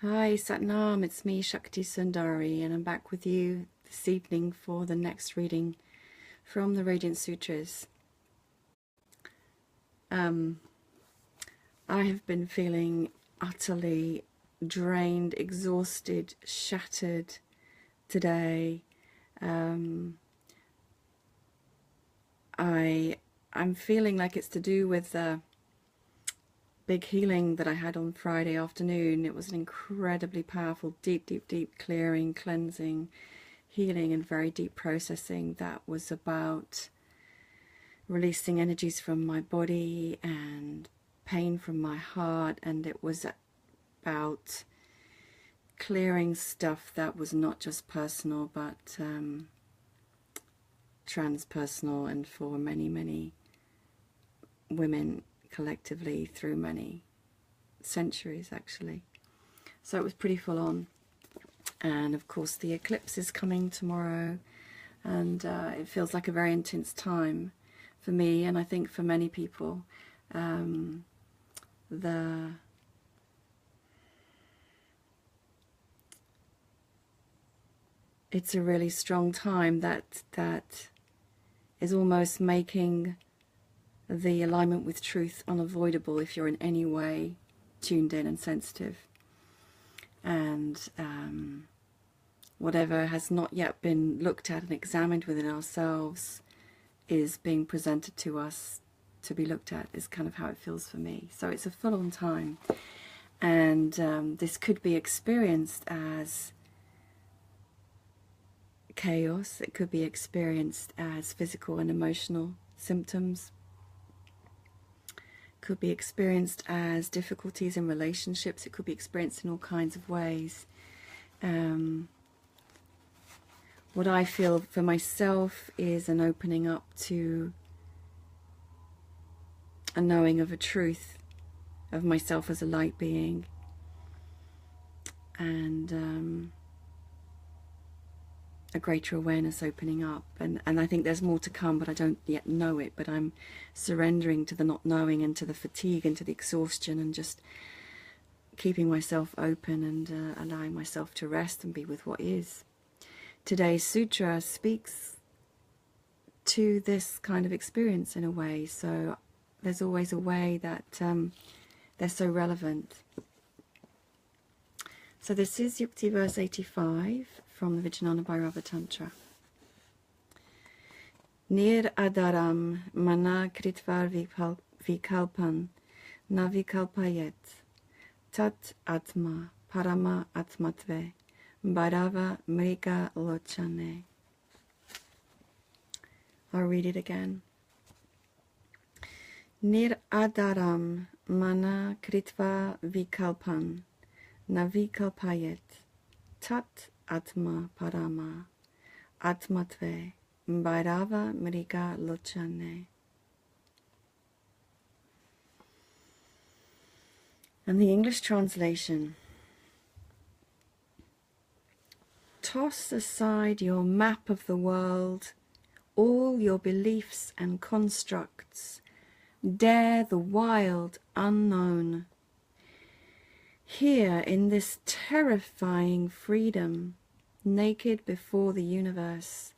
Hi Satnam, it's me Shakti Sundari, and I'm back with you this evening for the next reading from the Radiance Sutras. I have been feeling utterly drained, exhausted, shattered today. I'm feeling like it's to do with the big healing that I had on Friday afternoon. It was an incredibly powerful, deep clearing, cleansing, healing and very deep processing that was about releasing energies from my body and pain from my heart, and it was about clearing stuff that was not just personal but transpersonal, and for many women collectively through many centuries actually. So it was pretty full on. And of course the eclipse is coming tomorrow, and it feels like a very intense time for me, and I think for many people. It's a really strong time that is almost making the alignment with truth unavoidable if you're in any way tuned in and sensitive. And whatever has not yet been looked at and examined within ourselves is being presented to us to be looked at, is kind of how it feels for me. So it's a full-on time, and this could be experienced as chaos. It could be experienced as physical and emotional symptoms. Could be experienced as difficulties in relationships. It could be experienced in all kinds of ways. What I feel for myself is an opening up to a knowing of a truth of myself as a light being, and a greater awareness opening up, and I think there's more to come, but I don't yet know it. But I'm surrendering to the not knowing and to the fatigue and to the exhaustion, and just keeping myself open and allowing myself to rest and be with what is. Today's sutra speaks to this kind of experience in a way, so there's always a way that they're so relevant. So this is Yukti verse 85 from the Vijnana Bhairava Tantra. Nir adaram mana kritvar vikalpan na vikalpayet tat atma parama atmatve Bhairava mriga lochane. I'll read it again. Nir adaram mana kritva vikalpan na vikalpayet tat atma parama atmatve Bhairava mriga lochane. And the English translation. Toss aside your map of the world, all your beliefs and constructs. Dare the wild unknown. Here in this terrifying freedom, naked before the universe,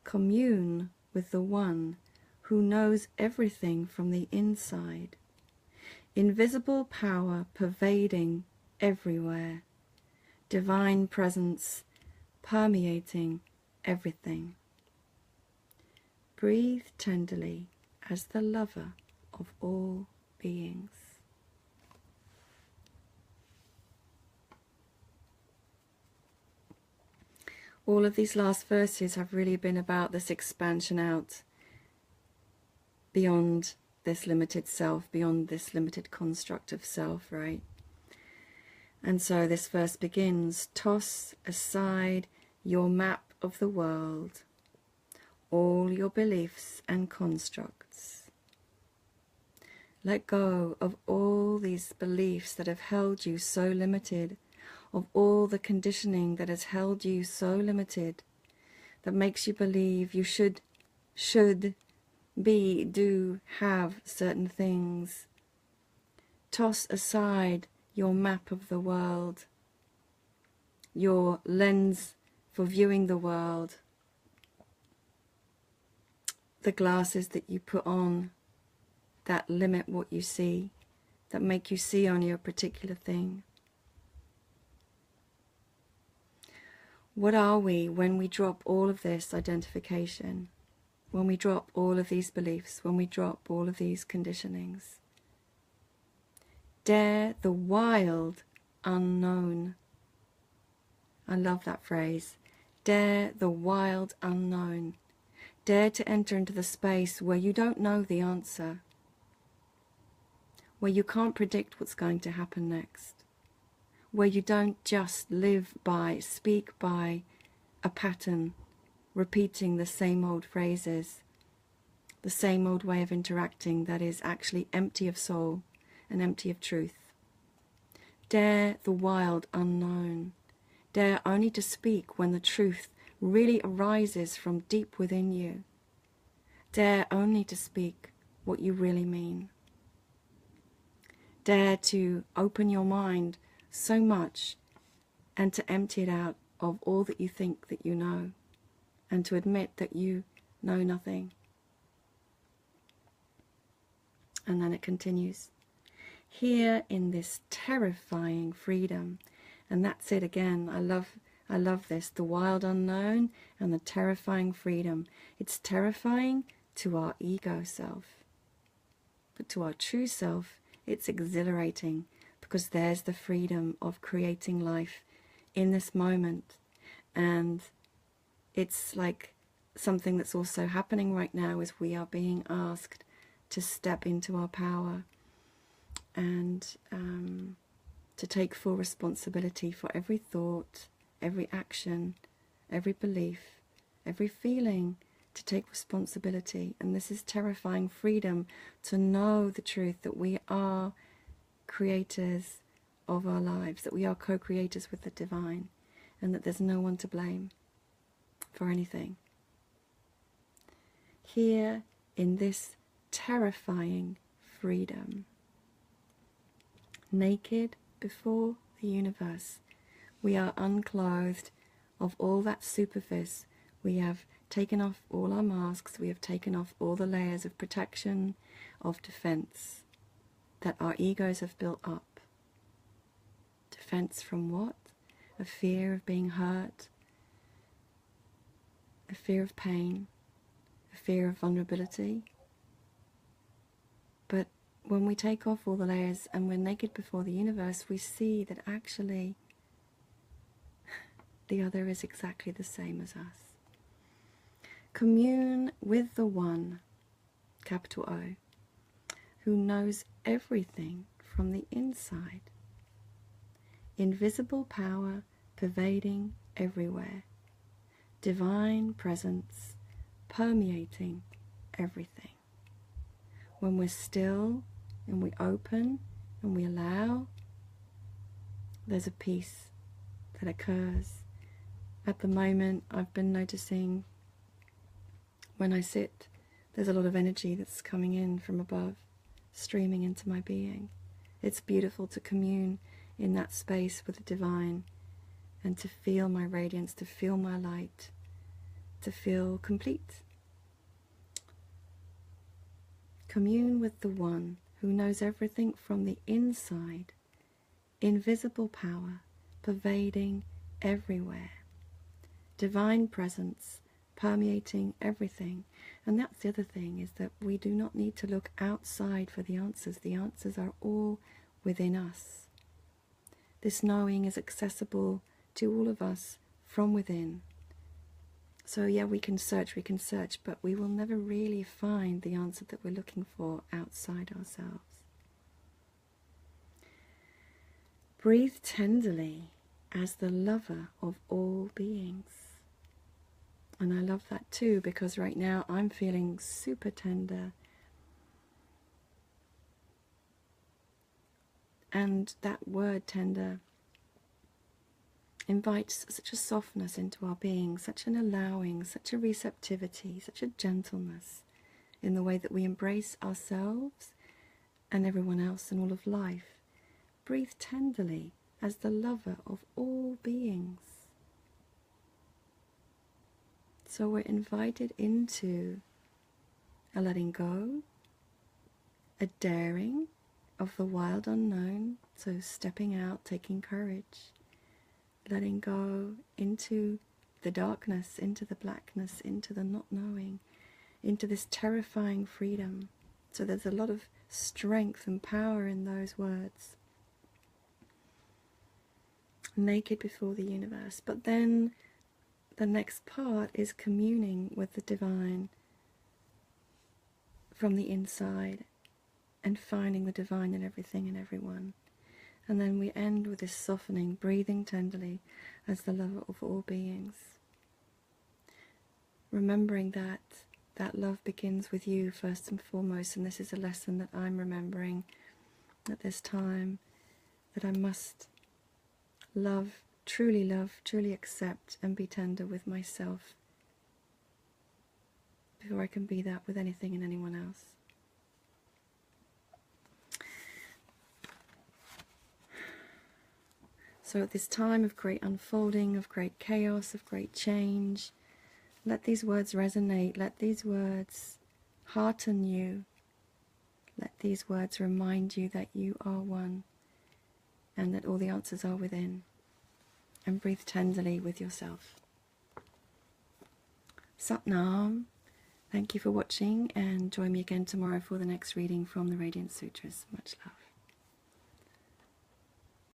commune with the one who knows everything from the inside. Invisible power pervading everywhere. Divine presence permeating everything. Breathe tenderly as the lover of all beings. All of these last verses have really been about this expansion out beyond this limited self, beyond this limited construct of self, right? And so this verse begins, toss aside your map of the world, all your beliefs and constructs. Let go of all these beliefs that have held you so limited, of all the conditioning that has held you so limited, that makes you believe you should be, do, have certain things. Toss aside your map of the world, your lens for viewing the world, the glasses that you put on that limit what you see, that make you see only a particular thing. What are we when we drop all of this identification, when we drop all of these beliefs, when we drop all of these conditionings? Dare the wild unknown. I love that phrase. Dare the wild unknown. Dare to enter into the space where you don't know the answer, where you can't predict what's going to happen next, where you don't just live by, speak by a pattern, repeating the same old phrases, the same old way of interacting that is actually empty of soul and empty of truth. Dare the wild unknown. Dare only to speak when the truth really arises from deep within you. Dare only to speak what you really mean. Dare to open your mind so much and to empty it out of all that you think that you know, and to admit that you know nothing. And then it continues. Here in this terrifying freedom, and that's it again, I love this, the wild unknown and the terrifying freedom. It's terrifying to our ego self, but to our true self it's exhilarating, because there's the freedom of creating life in this moment. And it's like something that's also happening right now is we are being asked to step into our power and to take full responsibility for every thought, every action, every belief, every feeling, to take responsibility. And this is terrifying freedom, to know the truth that we are creators of our lives, that we are co-creators with the divine, and that there's no one to blame for anything. Here in this terrifying freedom, naked before the universe, we are unclothed of all that superfice. We have taken off all our masks, we have taken off all the layers of protection, of defense that our egos have built up. Defense from what? A fear of being hurt, a fear of pain, a fear of vulnerability. But when we take off all the layers and we're naked before the universe, we see that actually the other is exactly the same as us. Commune with the One, capital O, who knows everything from the inside. Invisible power pervading everywhere. Divine presence permeating everything. When we're still and we open and we allow, there's a peace that occurs. At the moment, I've been noticing when I sit, there's a lot of energy that's coming in from above, streaming into my being. It's beautiful to commune in that space with the divine and to feel my radiance, to feel my light, to feel complete. Commune with the One who knows everything from the inside. Invisible power pervading everywhere. Divine presence permeating everything. And that's the other thing, is that we do not need to look outside for the answers. The answers are all within us. This knowing is accessible to all of us from within. So yeah, we can search, but we will never really find the answer that we're looking for outside ourselves. Breathe tenderly as the lover of all beings. And I love that too, because right now I'm feeling super tender. And that word tender invites such a softness into our being, such an allowing, such a receptivity, such a gentleness in the way that we embrace ourselves and everyone else and all of life. Breathe tenderly as the lover of all beings. So we're invited into a letting go, a daring of the wild unknown, so stepping out, taking courage, letting go into the darkness, into the blackness, into the not knowing, into this terrifying freedom. So there's a lot of strength and power in those words. Naked before the universe. But then the next part is communing with the divine from the inside and finding the divine in everything and everyone. And then we end with this softening, breathing tenderly as the lover of all beings. Remembering that that love begins with you first and foremost, and this is a lesson that I'm remembering at this time, that I must love, truly accept and be tender with myself before I can be that with anything and anyone else. So at this time of great unfolding, of great chaos, of great change, let these words resonate, let these words hearten you, let these words remind you that you are one and that all the answers are within. And breathe tenderly with yourself. Sat Nam. Thank you for watching, and join me again tomorrow for the next reading from the Radiance Sutras. Much love.